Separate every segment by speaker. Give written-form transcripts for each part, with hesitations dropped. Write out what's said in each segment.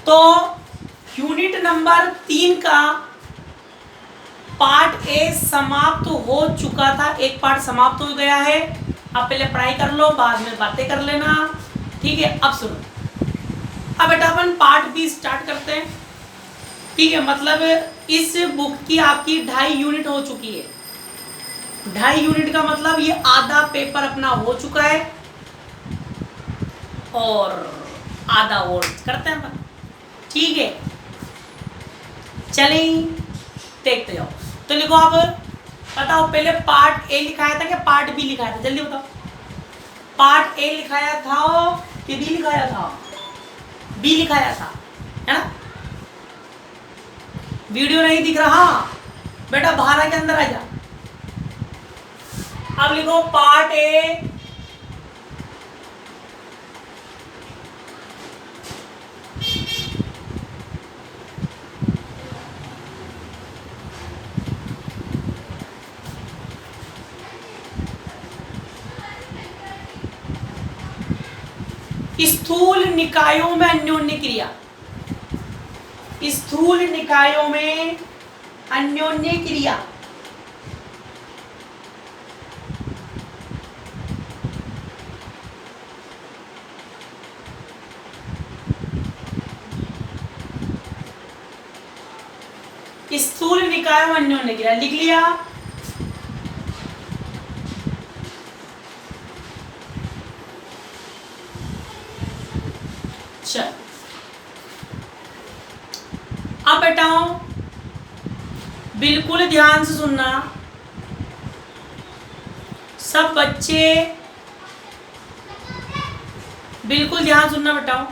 Speaker 1: तो unit number 3 का part A समाप्त हो चुका था, एक पार्ट समाप्त हो गया है। अब पहले पढ़ाई कर लो, बाद में बातें कर लेना, ठीक है। अब सुनो, अब बेटा अपन पार्ट बी स्टार्ट करते हैं, ठीक है। मतलब इस बुक की आपकी 2.5 यूनिट हो चुकी है। 2.5 यूनिट का मतलब ये आधा पेपर अपना हो चुका है और आधा और करते हैं अपन, ठीक है। चलें देखते जाओ। तो लिखो आप, बताओ पहले पार्ट ए लिखाया था कि पार्ट बी लिखाया था, जल्दी बताओ। पार्ट ए लिखाया था कि बी लिखाया था? बी लिखाया था, है ना। वीडियो नहीं दिख रहा बेटा, बाहर आके अंदर आ जा। अब लिखो पार्ट ए स्थूल निकायों में अन्योन्य क्रिया। स्थूल निकायों में अन्योन्य क्रिया। स्थूल निकायों में अन्योन्य क्रिया लिख लिया। चल अब बेटाओ बिल्कुल ध्यान से सुनना, सब बच्चे बिल्कुल ध्यान सुनना बेटाओ।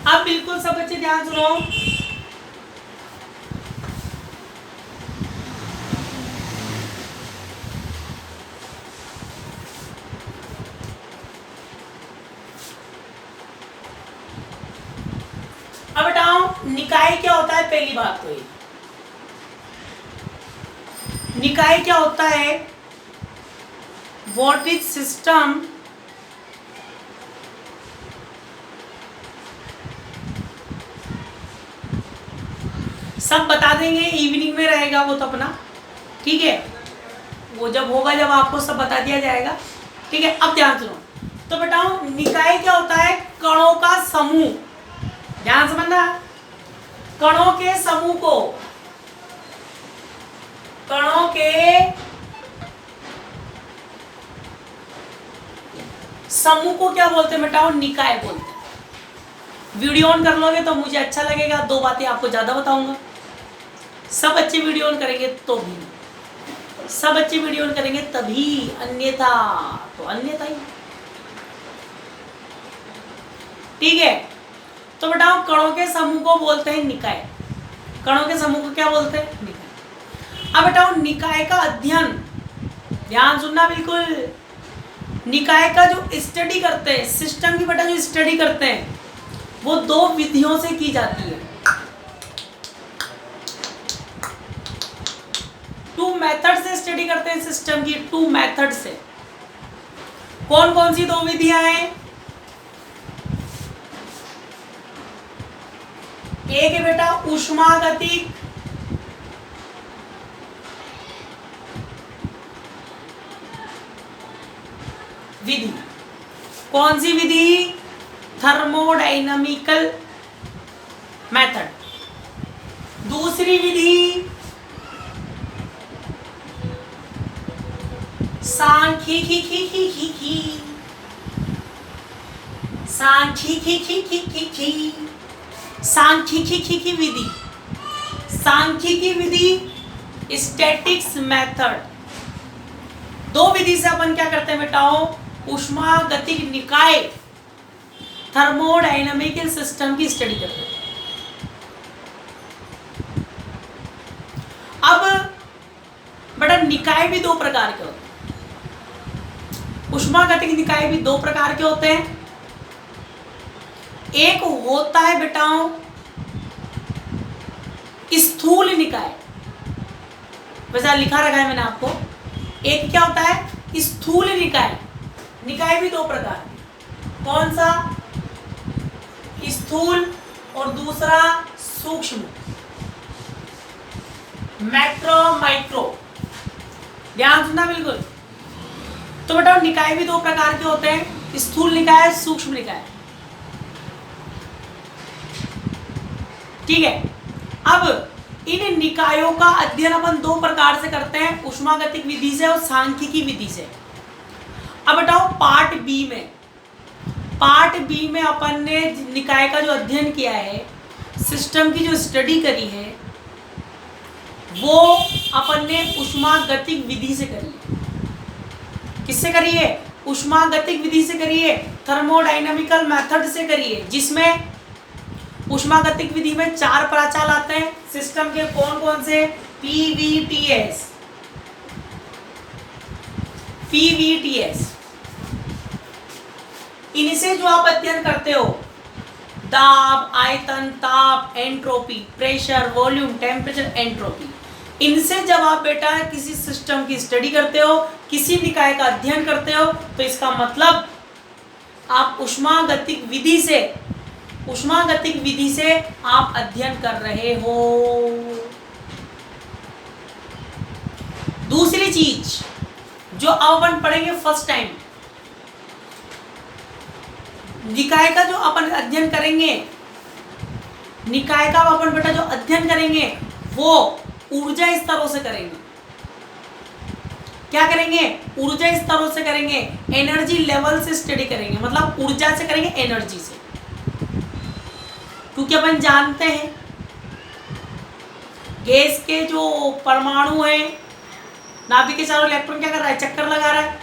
Speaker 1: अब बिल्कुल सब बच्चे ध्यान सुनो। अब बताओ निकाय क्या होता है। पहली बात तो ये निकाय क्या होता है, व्हाट इज सिस्टम सब बता देंगे, इवनिंग में रहेगा वो तो अपना, ठीक है। वो जब होगा जब आपको सब बता दिया जाएगा, ठीक है। अब ध्यान सुनो, तो बताओ निकाय क्या होता है, कणों का समूह। ध्यान समझना, कणों के समूह को, कणों के समूह को क्या बोलते हैं बताओ, निकाय बोलते हैं। वीडियो ऑन कर लोगे तो मुझे अच्छा लगेगा, दो बातें आपको ज्यादा बताऊंगा। सब बच्चे वीडियो ऑन करेंगे तो भी, सब बच्चे वीडियो ऑन करेंगे तभी, अन्यथा तो अन्यथा ही, ठीक है। तो बताओ कणों के समूह को बोलते हैं निकाय। कणों के समूह को क्या बोलते हैं, निकाय। अब बताओ निकाय का अध्ययन, ध्यान सुनना बिल्कुल। निकाय का जो स्टडी करते हैं, सिस्टम की बेटा जो स्टडी करते हैं, वो दो विधियों से की जाती है। टू मेथड से स्टडी करते हैं सिस्टम की, टू मेथड से। कौन कौन सी दो विधियां हैं? एक है बेटा ऊष्मागतिक विधि। कौन सी विधि? थर्मोडायनामिकल मेथड। दूसरी विधि सांख्यिकी विधि। सांख्यिकी विधि स्टैटिक्स मेथड। दो विधि से अपन क्या करते हैं बेटाओ, ऊष्मागतिक निकाय, थर्मोडायनामिकल सिस्टम की स्टडी करते हैं। बेटा निकाय भी दो प्रकार के होते हैं, उष्मागतिक निकाय भी दो प्रकार के होते हैं। एक होता है बेटाओं स्थूल निकाय, वैसा लिखा रखा है मैंने आपको। एक क्या होता है स्थूल निकाय, निकाय भी दो प्रकार, कौन सा स्थूल और दूसरा सूक्ष्म, मैक्रो माइक्रो, ध्यान सुनना बिल्कुल। तो बेटा निकाय भी दो प्रकार के होते हैं, स्थूल निकाय सूक्ष्म निकाय, ठीक है। अब इन निकायों का अध्ययन अपन दो प्रकार से करते हैं, उष्मागतिक विधि से और सांख्यिकी विधि से। अब बताओ पार्ट बी में अपन ने निकाय का जो अध्ययन किया है, सिस्टम की जो स्टडी करी है, वो अपन ने उष्मागतिक विधि से करी है। किससे करी है? उष्मागतिक विधि से करी है, थर्मोडायनामिकल मेथड से करी है, जिसमें उष्मागतिक विधि में 4 प्राचाल आते हैं सिस्टम के। कौन कौन से? पीवीटीएस। इनसे जो आप अध्ययन करते हो, दाब, आयतन, ताप, entropy, pressure, volume, temperature, entropy, इनसे जब आप बेटा किसी सिस्टम की स्टडी करते हो, किसी निकाय का अध्ययन करते हो, तो इसका मतलब आप उष्मागतिक विधि से आप अध्ययन कर रहे हो। दूसरी चीज जो अब अपन पढ़ेंगे फर्स्ट टाइम, निकाय का जो अपन अध्ययन करेंगे, निकाय का अपन बेटा जो अध्ययन करेंगे वो ऊर्जा स्तरों से करेंगे। क्या करेंगे? ऊर्जा स्तरों से करेंगे, एनर्जी लेवल से स्टडी करेंगे, मतलब ऊर्जा से करेंगे, एनर्जी से। क्योंकि अपन जानते हैं गैस के जो परमाणु है, नाभिक के चारों इलेक्ट्रॉन क्या कर रहा है? चक्कर लगा रहा है।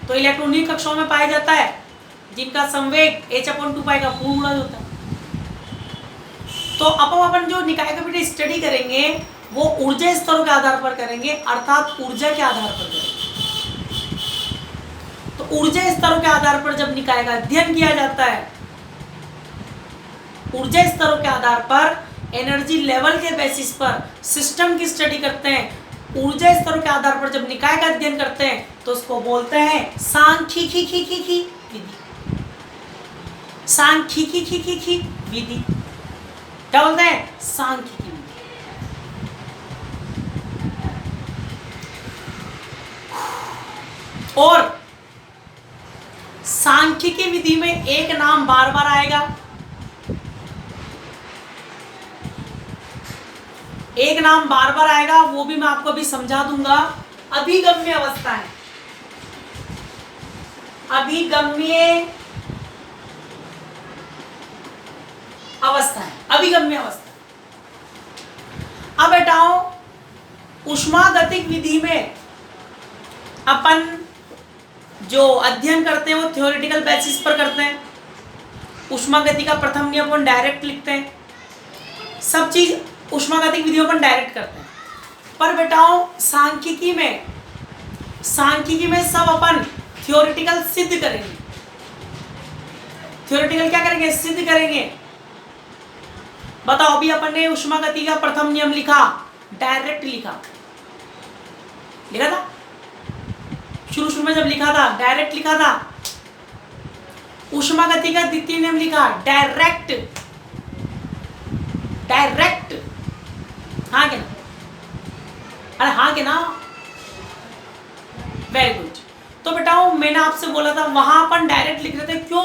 Speaker 1: तो इलेक्ट्रॉन उन्हीं कक्षाओं में पाया जाता है जिनका संवेग h/2 पाई का पूर्ण गुणज होता है। तो अब अपन जो निकाय का बेटा स्टडी करेंगे वो ऊर्जा स्तरों के आधार पर करेंगे, अर्थात ऊर्जा के आधार पर करेंगे। तो ऊर्जा स्तरों के आधार पर जब निकाय का अध्ययन किया जाता है, ऊर्जा स्तरों के आधार पर, एनर्जी लेवल के बेसिस पर सिस्टम की स्टडी करते हैं, ऊर्जा स्तरों के आधार पर जब निकाय का अध्ययन करते हैं, तो उसको बोलते हैं सांख्यिकी विधि। सांख्यिकी विधि क्या बोलते हैं? सांख्यिकी विधि। और सांख्यिकी विधि में एक नाम बार बार आएगा, एक नाम बार बार आएगा, वो भी मैं आपको अभी समझा दूंगा। अभिगम्य अवस्था है, अभिगम्य अवस्था है, अभिगम्य अवस्था। अब बेटाओ उष्मागतिक विधि में अपन जो अध्ययन करते हैं वो थ्योरेटिकल बेसिस पर करते हैं। उष्मागति का प्रथम नियम अपन डायरेक्ट लिखते हैं, सब चीज उष्मागतिक विधियों पर डायरेक्ट करते हैं। पर बेटाओ सांख्यिकी में सब अपन थ्योरेटिकल सिद्ध करेंगे। थ्योरेटिकल क्या करेंगे? सिद्ध करेंगे। बताओ, अभी अपन ने उष्मागति का प्रथम नियम लिखा, डायरेक्ट लिखा था शुरू में जब लिखा था, डायरेक्ट लिखा था। उष्मागति का द्वितीय नियम लिखा, डायरेक्ट। हाँ के ना? अरे हाँ के ना? Very good. तो बेटाओ मैंने आपसे बोला था वहां अपन डायरेक्ट लिख रहे थे, क्यों?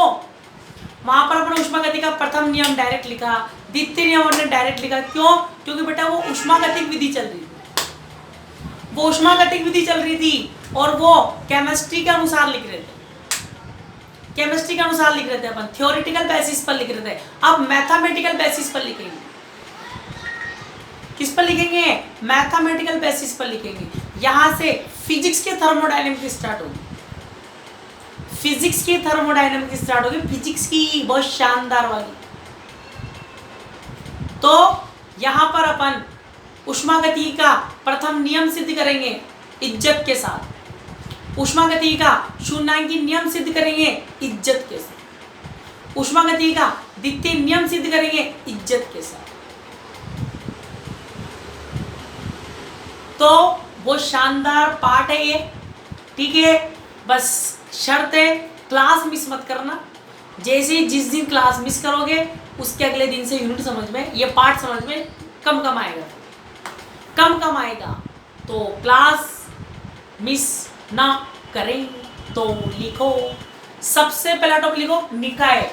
Speaker 1: वहां पर अपन उष्मागति का प्रथम नियम डायरेक्ट लिखा, द्वितीय नियम हमने डायरेक्ट लिखा, क्यों? क्योंकि बेटा वो उष्मागतिक विधि चल रही थी, वो उष्मागतिक विधि चल रही थी और वो केमिस्ट्री के अनुसार लिख रहे थे, केमिस्ट्री के अनुसार लिख रहे थे अपन, थ्योरेटिकल बेसिस पर लिख रहे थे। अब मैथमेटिकल बेसिस पर लिखेंगे। किस पर लिखेंगे? मैथमेटिकल बेसिस पर लिखेंगे। यहां से फिजिक्स के थर्मोडायनेमिक्स स्टार्ट होगी, फिजिक्स की थर्मोडायनेमिक्स स्टार्ट होगी, फिजिक्स की बहुत शानदार वाली। तो यहां पर अपन उष्मागति का प्रथम नियम सिद्ध करेंगे, इज्जत के साथ। ऊष्मागतिकी का शून्यांकी नियम सिद्ध करेंगे इज्जत के साथ। ऊष्मागतिकी का द्वितीय नियम सिद्ध करेंगे इज्जत के साथ। तो वो शानदार पाठ है ये, ठीक है। बस शर्त है क्लास मिस मत करना। जैसे जिस दिन क्लास मिस करोगे उसके अगले दिन से यूनिट समझ में, ये पाठ समझ में कम आएगा। तो क्लास मिस ना करें। तो लिखो, सबसे पहला टॉपिक लिखो निकाय।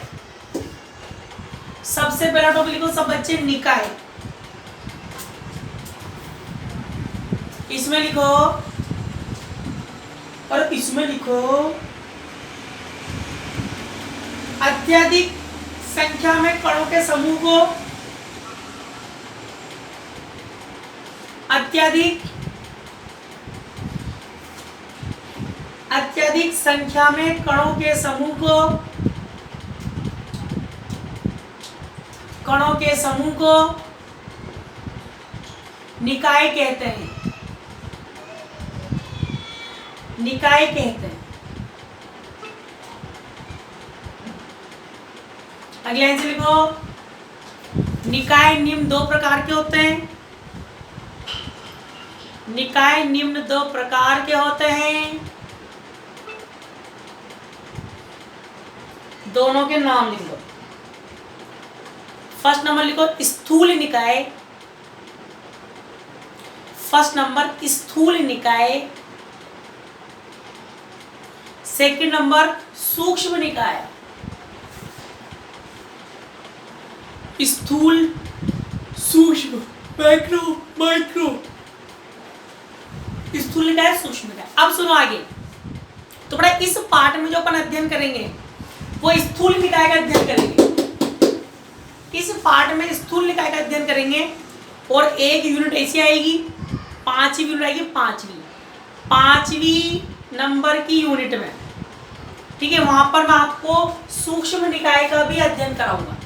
Speaker 1: सबसे पहला टॉपिक लिखो सब बच्चे निकाय। इसमें लिखो और इसमें लिखो अत्यधिक संख्या में कणों के समूह को अत्यधिक संख्या में कणों के समूह को निकाय कहते हैं। अगले लाइन से लिखो निकाय निम्न दो प्रकार के होते हैं। दोनों के नाम लिख लो। फर्स्ट नंबर लिखो स्थूल निकाय। सेकंड नंबर सूक्ष्म निकाय। स्थूल, सूक्ष्म, माइक्रो। स्थूल निकाय, सूक्ष्म निकाय। अब सुनो आगे। तो बड़ा इस पाठ में जो अपन अध्ययन करेंगे वो स्थूल निकाय का अध्ययन करेंगे। इस पाठ में स्थूल निकाय का अध्ययन करेंगे और एक यूनिट ऐसी आएगी, पांचवी यूनिट आएगी, पांचवी नंबर की यूनिट में, ठीक है। वहां पर मैं आपको सूक्ष्म निकाय का भी अध्ययन कराऊंगा।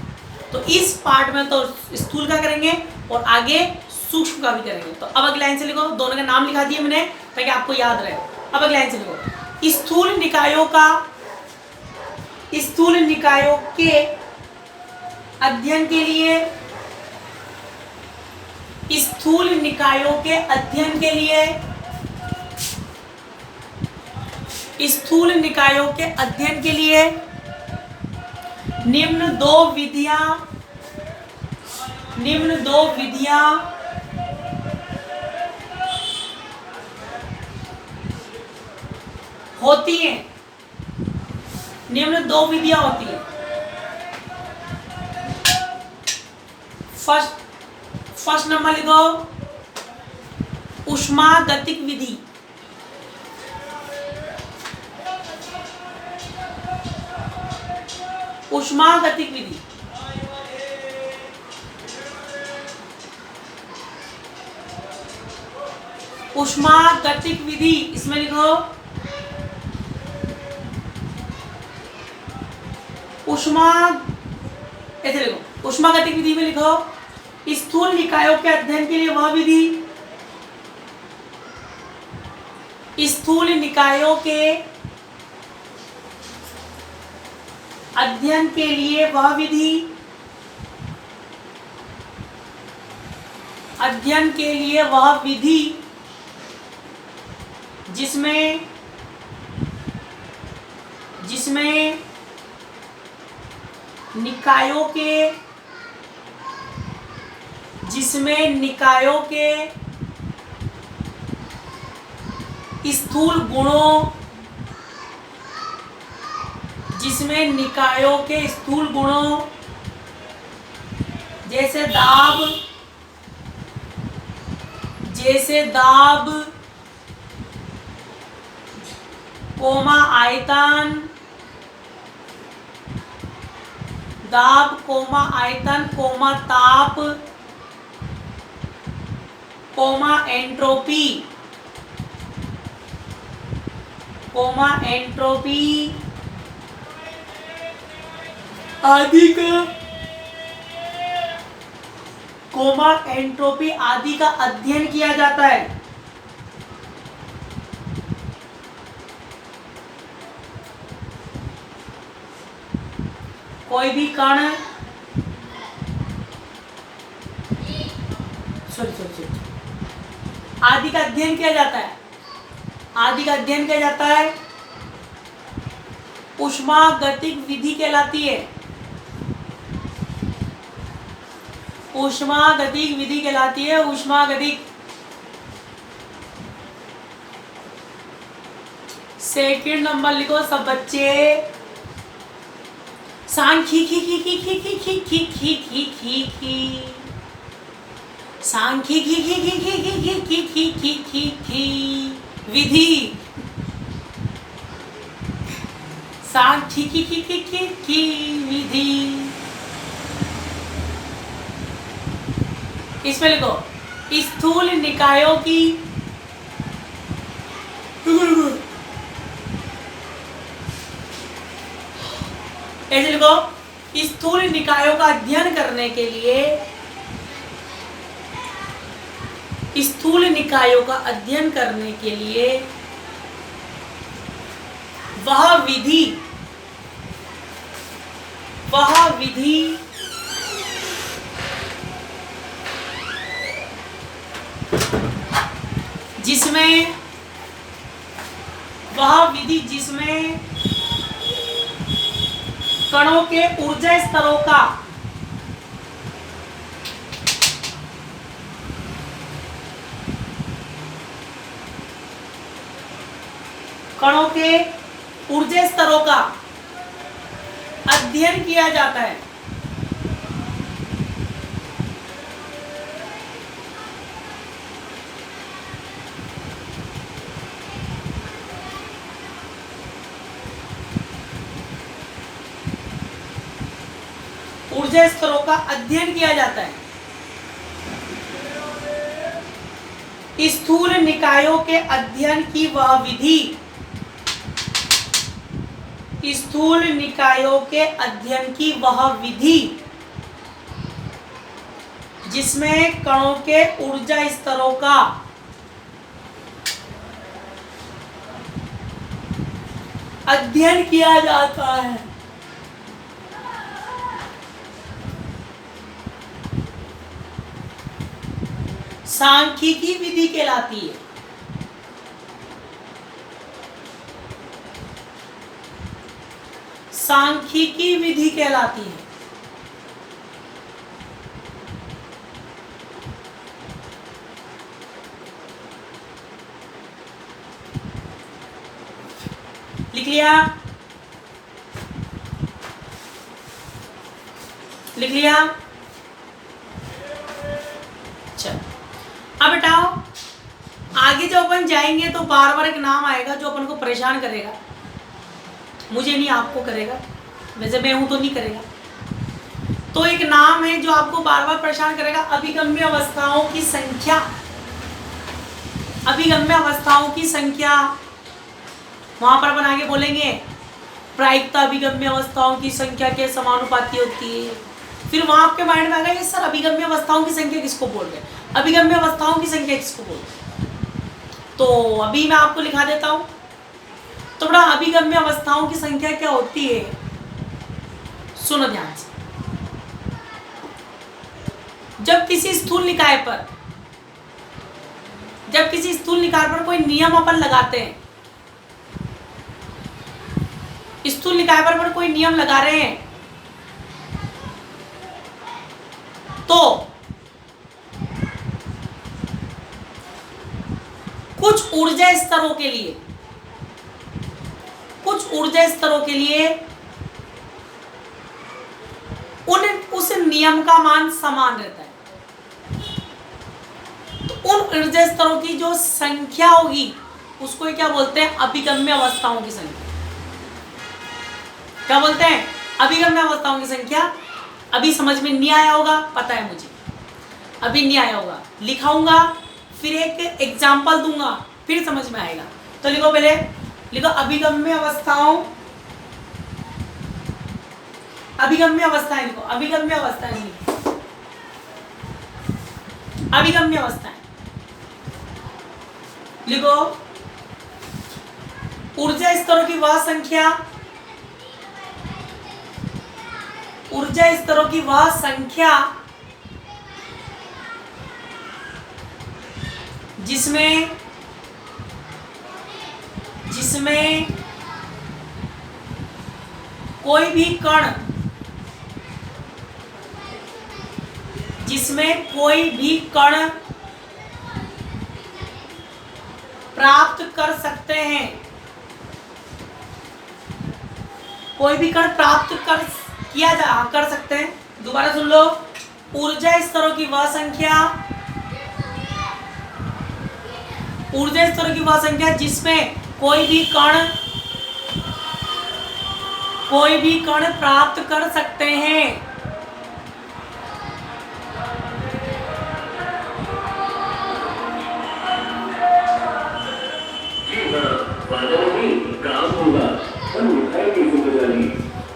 Speaker 1: तो इस पार्ट में तो स्थूल का करेंगे और आगे सूक्ष्म का भी करेंगे। तो अब अगली लाइन से लिखो, दोनों के नाम लिखा दिए मैंने ताकि आपको याद रहे। अब अगली लाइन से लिखो स्थूल निकायों के अध्ययन के लिए निम्न दो विधियां होती हैं। फर्स्ट नंबर लिखो ऊष्मागतिक विधि। ऊष्मागतिक विधि इसमें लिखो ऊष्मागतिक विधि में लिखो स्थूल निकायों के अध्ययन के लिए वह विधि, स्थूल निकायों के अध्ययन के लिए वह विधि जिसमें निकायों के स्थूल गुणों जैसे दाब कोमा आयतन कोमा ताप कोमा एंट्रोपी आदि का अध्ययन किया जाता है। कोई भी कण आदि का अध्ययन किया जाता है। आदि का अध्ययन किया जाता है, ऊष्मागतिक विधि कहलाती है। ऊष्मागतिक विधि कहलाती है। ऊष्मागतिक। सेकंड नंबर लिखो सब बच्चे। सांख्यिकी विधि। सांख्यिकी विधि। इसमें लिखो स्थूल निकायों की ऐसे लिखो स्थूल निकायों का अध्ययन करने के लिए, स्थूल निकायों का अध्ययन करने के लिए वह विधि जिसमें कणों के ऊर्जा स्तरों का अध्ययन किया जाता है। ऊर्जा स्तरों का अध्ययन किया जाता है। स्थूल निकायों के अध्ययन की वह विधि, स्थूल निकायों के अध्ययन की वह विधि जिसमें कणों के ऊर्जा स्तरों का अध्ययन किया जाता है। सांख्यिकी विधि कहलाती है। सांख्यिकी विधि कहलाती है। लिख लिया? लिख लिया? चल अब बेटाओ आगे जो अपन जाएंगे तो बार बार एक नाम आएगा जो अपन को परेशान करेगा। मुझे नहीं, आपको करेगा। वैसे मैं हूं तो नहीं करेगा। तो एक नाम है जो आपको बार बार परेशान करेगा, अभिगम्य अवस्थाओं की संख्या। अभिगम्य अवस्थाओं की संख्या। वहां पर अपन आगे बोलेंगे प्रायिकता अभिगम्य अवस्थाओं की संख्या के समानुपाती होती है। फिर वहां आपके माइंड में आएगा ये सर अभिगम्य अवस्थाओं की संख्या किसको बोल रहे हैं, अभिगम्य अवस्थाओं की संख्या किसको बोल रहे हैं। तो अभी मैं आपको लिखा देता हूं। तो बड़ा अभिगम्य अवस्थाओं की संख्या क्या होती है, सुनो ध्यान से। जब किसी स्थूल निकाय पर कोई नियम अपन लगाते हैं, स्थूल निकाय पर कोई नियम लगा रहे हैं, तो कुछ ऊर्जा स्तरों के लिए उस नियम का मान समान रहता है। तो उन ऊर्जा स्तरों की जो संख्या होगी उसको क्या बोलते हैं, अभिगम्य अवस्थाओं की संख्या। क्या बोलते हैं, अभिगम्य अवस्थाओं की संख्या। अभी समझ में नहीं आया होगा, पता है मुझे, अभी नहीं आया होगा। लिखाऊंगा फिर एक एग्जाम्पल दूंगा फिर समझ में आएगा। तो लिखो, पहले लिखो अभिगम्य अवस्थाएं। लिखो अभिगम्य अवस्थाएं लिखो। ऊर्जा स्तरों की वह संख्या ऊर्जा स्तरों की वह संख्या जिसमें कोई भी कण प्राप्त कर सकते हैं, कोई भी कण प्राप्त कर सकते हैं। दोबारा सुन लो, ऊर्जा स्तरों की वह संख्या जिसमें कोई भी कण प्राप्त कर सकते हैं।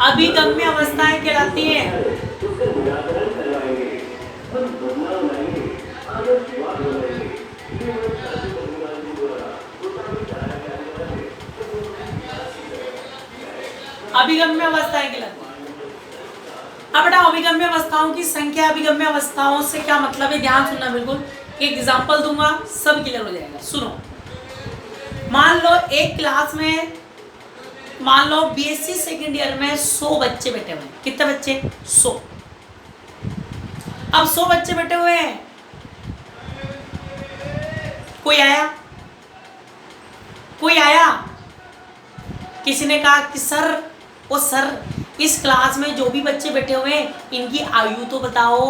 Speaker 1: अभिगम्य अवस्थाएं कहलाती हैं। अभिगम्य अवस्थाएं कहलाती हैं। अब बेटा अभिगम्य अवस्थाओं की संख्या, अभिगम्य अवस्थाओं से क्या मतलब है, ध्यान सुनना बिल्कुल। एक एग्जांपल दूंगा, सब क्लियर हो जाएगा। सुनो, मान लो एक क्लास में, मान लो बीएससी सेकेंड ईयर में 100 बच्चे बैठे हुए हैं। कितने बच्चे? 100। अब 100 बच्चे बैठे हुए हैं, कोई आया, किसी ने कहा कि सर इस क्लास में जो भी बच्चे बैठे हुए हैं इनकी आयु तो बताओ,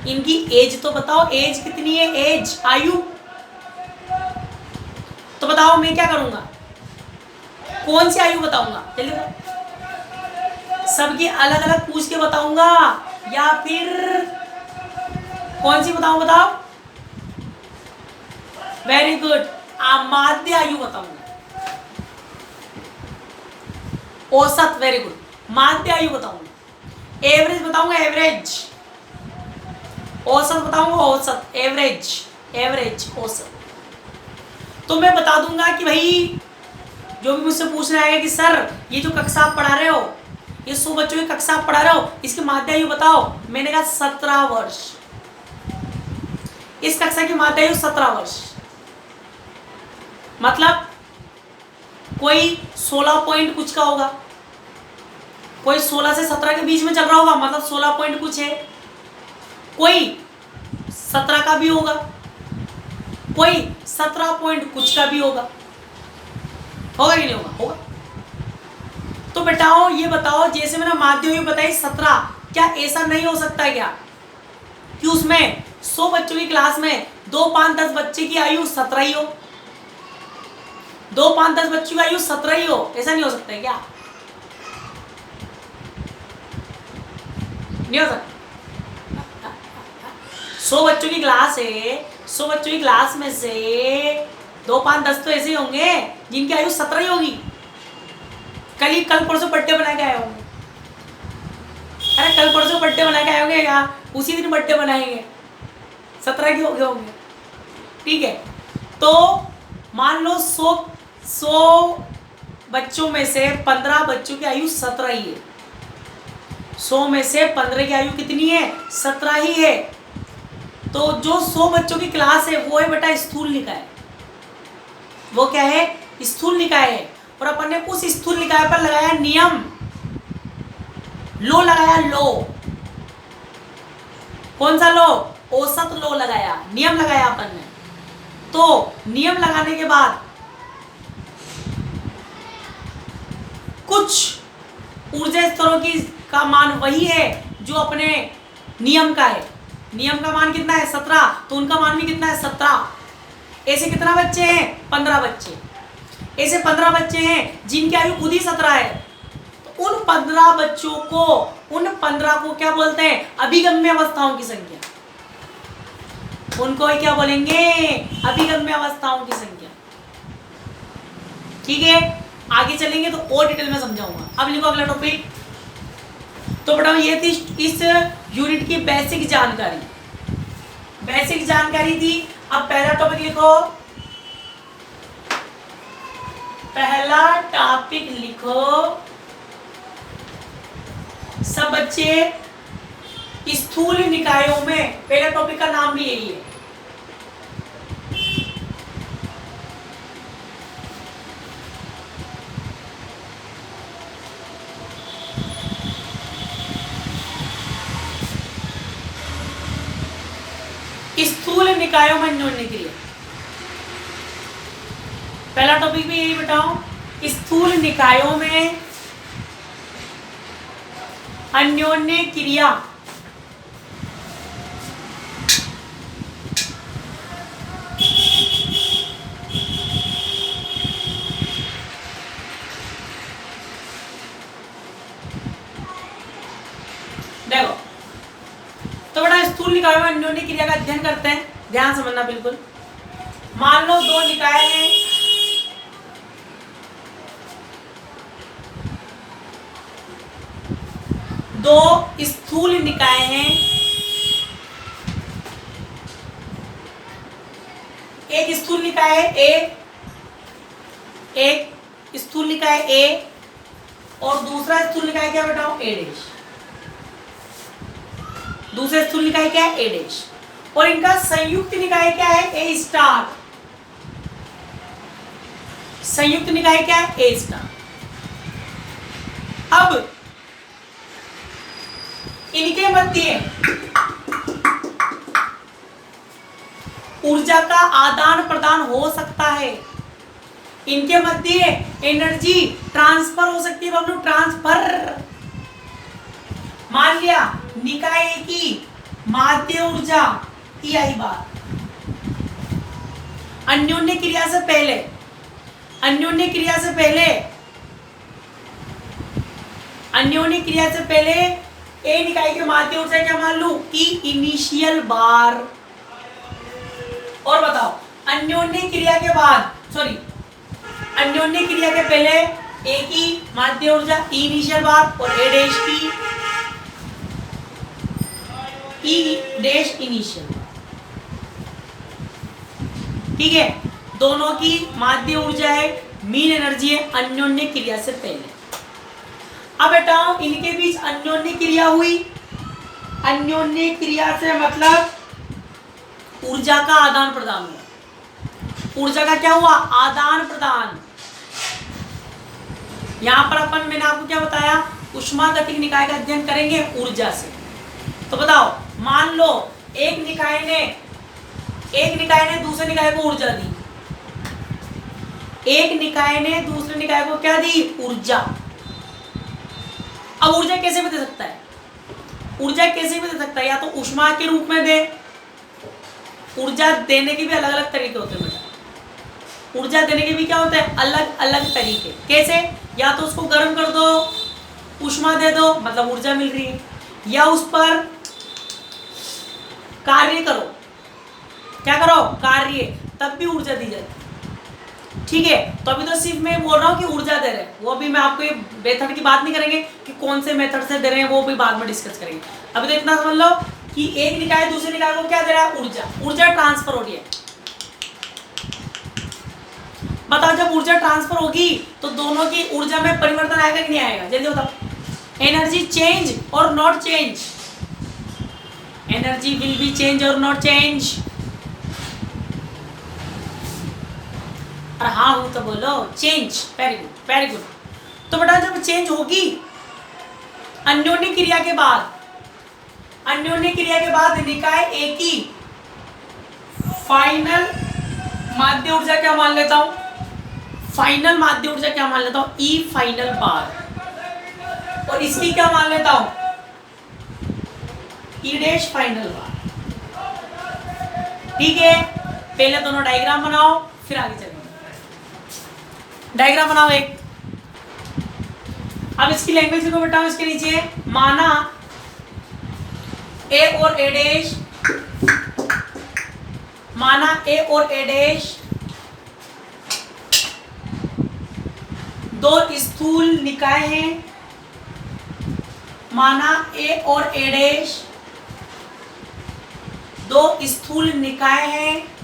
Speaker 1: इनकी एज तो बताओ, एज कितनी है, एज आयु तो बताओ। मैं क्या करूंगा, कौन सी आयु बताऊंगा? चलिए सबकी अलग अलग पूछ के बताऊंगा या फिर कौन सी बताऊं? बताओ। वेरी गुड, माध्य आयु बताऊंगा, औसत। वेरी गुड, माध्य आयु बताऊंगा, एवरेज बताऊंगा, एवरेज। औसत बताऊंगा, औसत, एवरेज औसत। तो मैं बता दूंगा कि भाई जो भी मुझसे पूछना आएगा कि सर ये जो कक्षा आप पढ़ा रहे हो, ये 100 बच्चों की कक्षा आप पढ़ा रहे हो, इसकी माध्य आयु बताओ। मैंने कहा 17 वर्ष। इस कक्षा की माध्य आयु 17 वर्ष। मतलब कोई 16 पॉइंट कुछ का होगा, कोई 16 से 17 के बीच में चल रहा होगा, मतलब 16 पॉइंट कुछ है। कोई 17 का भी होगा, कोई 17 पॉइंट कुछ का भी होगा कि नहीं होगा? होगा। तो बेटाओ ये बताओ, जैसे मैंने माध्य आयु बताई 17, क्या ऐसा नहीं हो सकता क्या कि उसमें 100 बच्चों की क्लास में 2, 5, 10 बच्चे की आयु 17 ही हो, 2, 5, 10 बच्चों की आयु 17 ही हो? ऐसा नहीं हो सकता है क्या? नहीं हो सकता। 100 बच्चों की क्लास है, 100 बच्चों की क्लास में से 2, 5, 10 तो ऐसे होंगे जिनकी आयु 17 ही होगी। कल परसों बर्थडे बना के आए होंगे। अरे कल परसों बर्थडे बना के आए होंगे या उसी दिन बर्थडे बनाएंगे, 17 के हो गए होंगे। ठीक है, तो मान लो 100 बच्चों में से 15 बच्चों की आयु 17 ही है। 100 में से 15 की आयु कितनी है? 17 ही है। तो जो 100 बच्चों की क्लास है वो है बेटा स्थूल निकाय। वो क्या है? स्थूल निकाय है। और अपन ने उस स्थूल निकाय पर लगाया नियम, लो लगाया, लो। कौन सा लो? औसत लो लगाया, नियम लगाया अपन ने। तो नियम लगाने के बाद कुछ ऊर्जा स्तरों की का मान वही है जो अपने नियम का है। नियम का मान कितना है? 17। तो उनका मान भी कितना है? 17। ऐसे कितना बच्चे हैं? 15 बच्चे। ऐसे 15 बच्चे हैं जिनकी आयु खुद ही 17 है। तो उन 15 बच्चों को, उन 15 को क्या बोलते हैं? अभिगम्य अवस्थाओं की संख्या। उनको क्या बोलेंगे? अभिगम्य अवस्थाओं की संख्या। ठीक है, आगे चलेंगे तो और डिटेल में समझाऊंगा। अब लिखो अगला टॉपिक। तो बेटा ये थी इस यूनिट की बेसिक जानकारी। बेसिक जानकारी थी। अब पहला टॉपिक लिखो, पहला टॉपिक लिखो सब बच्चे स्थूल निकायों में, पहले टॉपिक का नाम भी यही है। स्थूल निकायों में अन्योन्य क्रिया, पहला टॉपिक भी यही बताओ। स्थूल निकायों में अन्योन्य क्रिया। देखो तो बड़ा स्थूल निकायों में अन्योन्य क्रिया का अध्ययन करते हैं, ध्यान समझना बिल्कुल। मान लो दो निकाय हैं, दो स्थूल निकाय हैं, एक स्थूल निकाय है ए, एक स्थूल निकाय ए और दूसरा स्थूल निकाय क्या बताओ, ए डैश। दूसरा स्थूल निकाय क्या है, ए डैश, और इनका संयुक्त निकाय क्या है, ए स्टार। संयुक्त निकाय क्या है, ए स्टार। अब इनके मध्य ऊर्जा का आदान प्रदान हो सकता है, इनके मध्य एनर्जी ट्रांसफर हो सकती है, बबलू ट्रांसफर। मान लिया निकाय की माध्य ऊर्जा आई बात, अन्योन्य क्रिया से पहले, अन्योन्य क्रिया से पहले, अन्योन्य क्रिया से पहले ए निकाय के माध्य ऊर्जा क्या मान लू, ई इनिशियल बार। और बताओ अन्योन्य क्रिया के बाद, सॉरी अन्योन्य क्रिया के पहले ए की माध्य ऊर्जा ई इनिशियल बार और ए डैश की ई डैश इनिशियल बार, ठीक है। दोनों की माध्य ऊर्जा है, मीन एनर्जी है अन्योन्य क्रिया से पहले। अब बेटा इनके बीच अन्योन्य क्रिया हुई, अन्योन्य क्रिया से मतलब ऊर्जा का आदान प्रदान हुआ। ऊर्जा का क्या हुआ, आदान प्रदान। यहां पर अपन, मैंने आपको क्या बताया, ऊष्मागतिक निकाय का अध्ययन करेंगे ऊर्जा से। तो बताओ मान लो एक निकाय ने दूसरे निकाय को ऊर्जा दी, एक निकाय ने दूसरे निकाय को क्या दी, ऊर्जा। अब ऊर्जा कैसे भी दे सकता है, ऊर्जा कैसे भी दे सकता है, या तो ऊष्मा के रूप में दे, ऊर्जा देने के भी अलग अलग तरीके होते हैं बेटा। ऊर्जा देने के भी क्या होते हैं, अलग अलग तरीके। कैसे, या तो उसको गर्म कर दो, ऊष्मा दे दो, मतलब ऊर्जा मिल रही है, या उस पर कार्य करो, क्या करो, कार्य, तब भी ऊर्जा दी जाती है, ठीक है। तो अभी तो सिर्फ मैं बोल रहा हूँ कि ऊर्जा दे रहे हैं, वो भी मैं आपको ये मेथड की बात नहीं करेंगे कि कौन से मेथड से दे रहे हैं, वो भी बाद में डिस्कस करेंगे। अभी तो इतना समझ लो कि एक निकाय दूसरे निकाय को क्या दे रहा है, ऊर्जा। ऊर्जा ट्रांसफर हो रही है। बताओ जब ऊर्जा ट्रांसफर होगी तो दोनों की ऊर्जा में परिवर्तन आएगा कि नहीं आएगा, जल्दी बताओ। एनर्जी चेंज और not change, energy will be change और नॉट चेंज। हाँ हूं तो बोलो, change. Very good, very good. तो बेटा जब चेंज होगी अन्योन्य क्रिया के बाद, अन्योन्य क्रिया के बाद निकाय ए की फाइनल माध्य ऊर्जा क्या मान लेता हूं, फाइनल माध्य ऊर्जा क्या मान लेता हूं, ई फाइनल बार, और इसकी क्या मान लेता हूं, ई डैश फाइनल बार, ठीक है। पहले दोनों डायग्राम बनाओ फिर आगे चलेंगे। डायग्राम बनाओ एक। अब इसकी लैंग्वेज को बताओ, इसके नीचे माना ए और ए डैश, माना ए और ए डैश दो स्थूल निकाय हैं, माना ए और ए डैश दो स्थूल निकाय हैं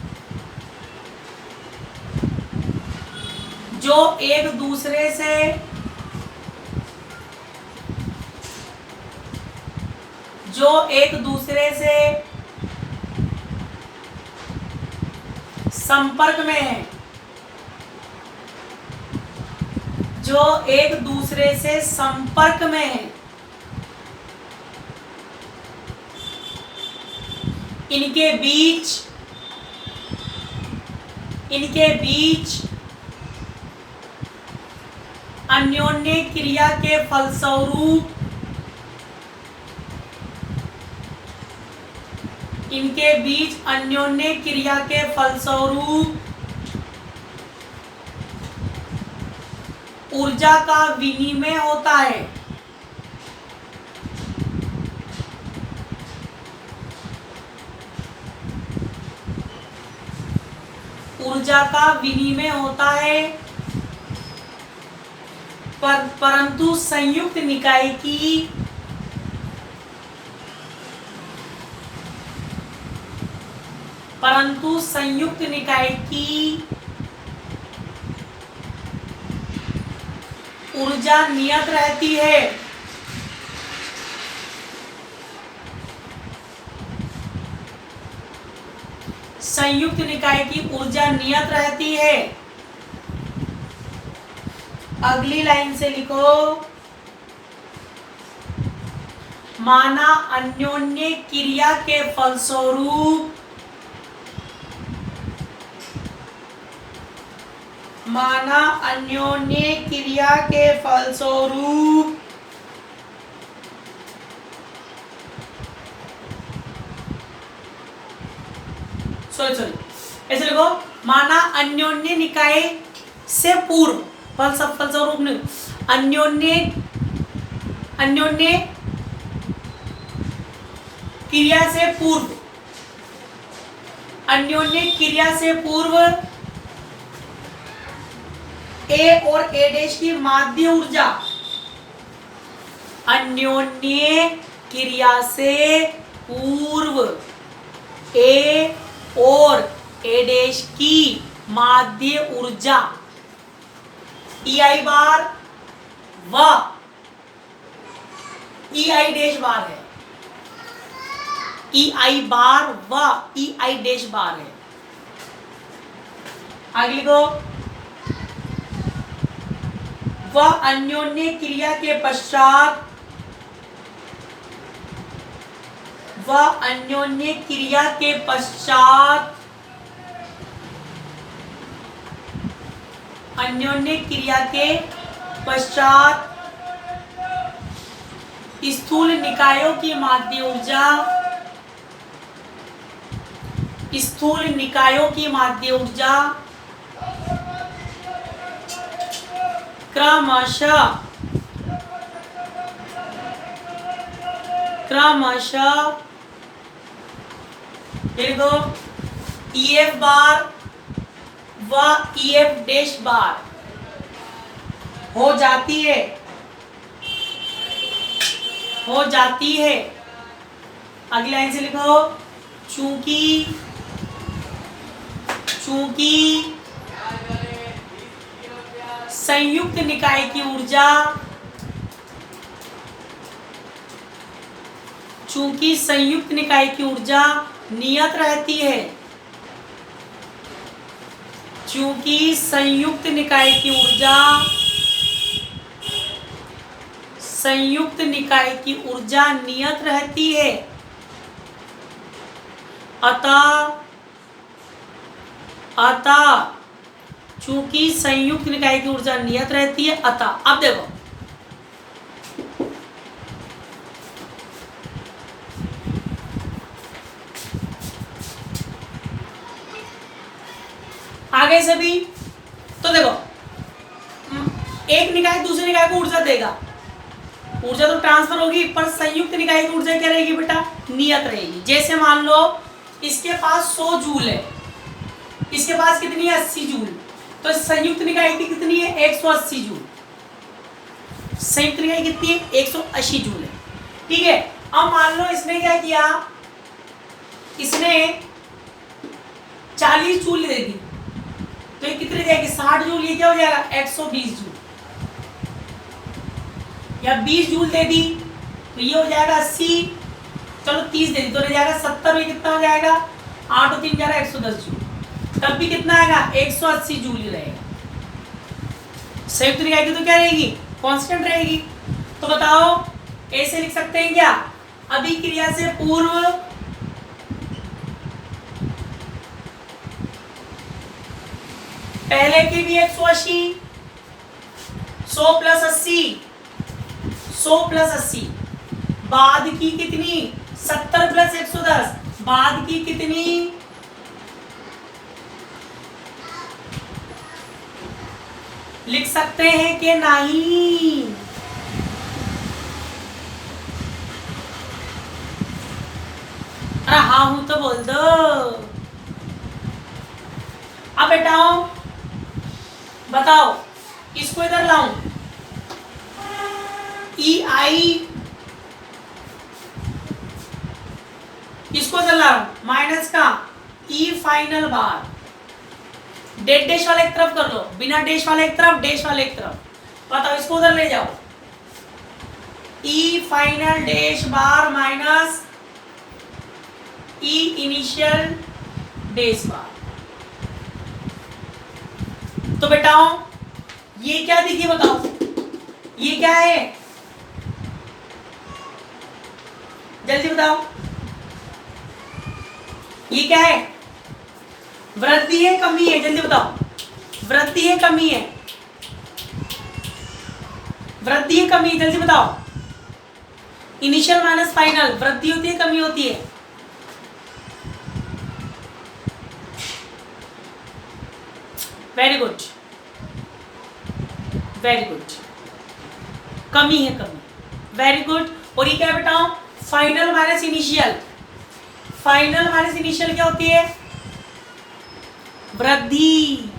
Speaker 1: जो एक दूसरे से जो एक दूसरे से संपर्क में है, जो एक दूसरे से संपर्क में है, इनके बीच अन्योन्य क्रिया के फलस्वरूप इनके बीच अन्योन्य क्रिया के फलस्वरूप ऊर्जा का विनिमय होता है। ऊर्जा का विनिमय होता है, परंतु संयुक्त निकाय की ऊर्जा नियत रहती है। संयुक्त निकाय की ऊर्जा नियत रहती है। अगली लाइन से लिखो, माना अन्योन्य क्रिया के फलस्वरूप ऐसे लिखो, माना अन्योन्य निकाय से पूर्व, फलस्वरूप नहीं, अन्योन्य क्रिया से पूर्व ए और ए डैश की माध्य ऊर्जा, अन्योन्य क्रिया से पूर्व ए और ए डैश की माध्य ऊर्जा EI बार व EI डैश बार है। EI बार व EI डैश बार है। आगे लिखो, वह अन्योन्य क्रिया के पश्चात स्थूल निकायों की माध्य ऊर्जा क्रमशः देखो EF बार व EF डैश बार हो जाती है। अगली लाइन से लिखो, चूंकि संयुक्त निकाय की ऊर्जा नियत रहती है। चूंकि संयुक्त निकाय की ऊर्जा नियत रहती है, अतः चूंकि संयुक्त निकाय की ऊर्जा नियत रहती है, अतः अब देखो आगे से भी, तो देखो एक निकाय दूसरे निकाय को ऊर्जा देगा, ऊर्जा तो ट्रांसफर होगी, पर संयुक्त निकाय की ऊर्जा क्या रहेगी बेटा, नियत रहेगी। जैसे मान लो इसके पास 100 जूल है, इसके पास कितनी है 80 जूल, तो संयुक्त निकाय की कितनी है 180 जूल, संयुक्त निकाय कितनी है 180 जूल है। ठीक है, अब मान लो इसने क्या किया, इसने 40 जूल दे दी, तो ये कितने जाएगी 60 जूल, ये क्या हो जाएगा 120 जूल, या 20 जूल दे दी तो ये हो जाएगा 80, चलो 30 दे दी तो रह जाएगा 70 में कितना हो जाएगा, 8 और 3 11 110 जूल। तब भी कितना आएगा, 180 जूल ही रहेगा। संयुक्त निकाय की तो क्या रहेगी, कांस्टेंट रहेगी। तो बताओ ऐसे लिख सकते हैं क्या, अभिक्रिया से पूर्व पहले की भी 180, 100 प्लस 80, 100 प्लस 80, बाद की कितनी, 70 प्लस 110, बाद की कितनी, लिख सकते हैं कि नहीं, अरे हाँ हूं तो बोल दो। अब बेटाओ बताओ, इसको इधर लाऊं, ई आई, इसको इधर लाऊं, माइनस का ई फाइनल बार, डेट डैश वाले एक तरफ कर लो, बिना डैश वाले एक तरफ, डैश वाले एक तरफ। बताओ इसको उधर ले जाओ, ई फाइनल डैश बार माइनस ई इनिशियल डैश बार। तो बेटाओ ये क्या दिखी बताओ, ये क्या है, जल्दी बताओ, ये क्या है, वृद्धि है कमी है, जल्दी बताओ, वृद्धि है कमी है, वृद्धि है कमी है, जल्दी बताओ। इनिशियल माइनस फाइनल, वृद्धि होती है कमी होती है, वेरी गुड वेरी गुड, कमी है कमी, वेरी गुड। और ये क्या है बेटा, final minus initial, final minus initial क्या होती है, वृद्धि,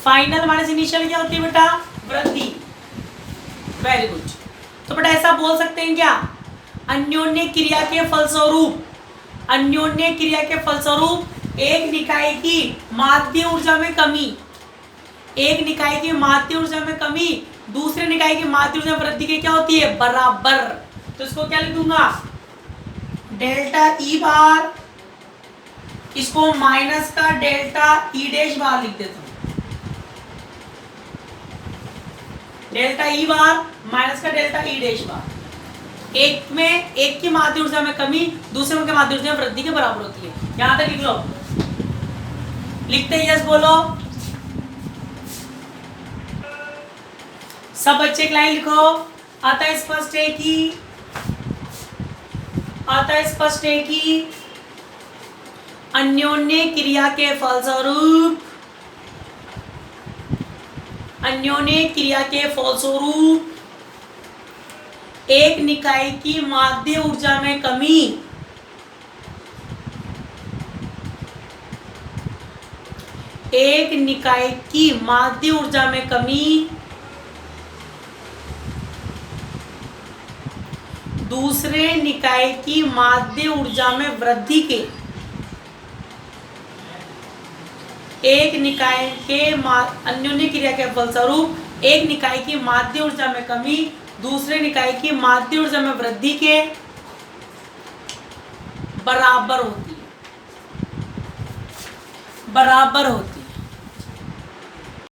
Speaker 1: फाइनल माइनस इनिशियल क्या होती है बेटा, वृद्धि, वेरी गुड। तो बेटा ऐसा बोल सकते हैं क्या, अन्योन्य क्रिया के फलस्वरूप, अन्योन्य क्रिया के फलस्वरूप एक निकाय की माध्य ऊर्जा में कमी, एक निकाय की माध्य ऊर्जा में कमी दूसरे निकाय की माध्य ऊर्जा वृद्धि के क्या होती है, बराबर। तो इसको क्या लिख दूंगा, डेल्टा ई बार, इसको माइनस का डेल्टा ई डैश बार लिख देता हूं, डेल्टा ई बार माइनस का डेल्टा ई डैश बार। एक में एक की माध्य ऊर्जा में कमी दूसरे में माध्य ऊर्जा में वृद्धि के बराबर होती है। यहां तक लिख लो, लिखते यस बोलो, सब बच्चे एक लाइन लिखो। अतः स्पष्ट है कि, अतः स्पष्ट है कि अन्योन्य क्रिया के फलस्वरूप, अन्योन्य क्रिया के फलस्वरूप एक निकाय की माध्य ऊर्जा में कमी एक निकाय की माध्य ऊर्जा में कमी दूसरे निकाय की माध्य ऊर्जा में वृद्धि के, एक निकाय के अन्योन्य क्रिया के फलस्वरूप एक निकाय की माध्य ऊर्जा में कमी दूसरे निकाय की माध्य ऊर्जा में वृद्धि के बराबर होती है, बराबर होती है।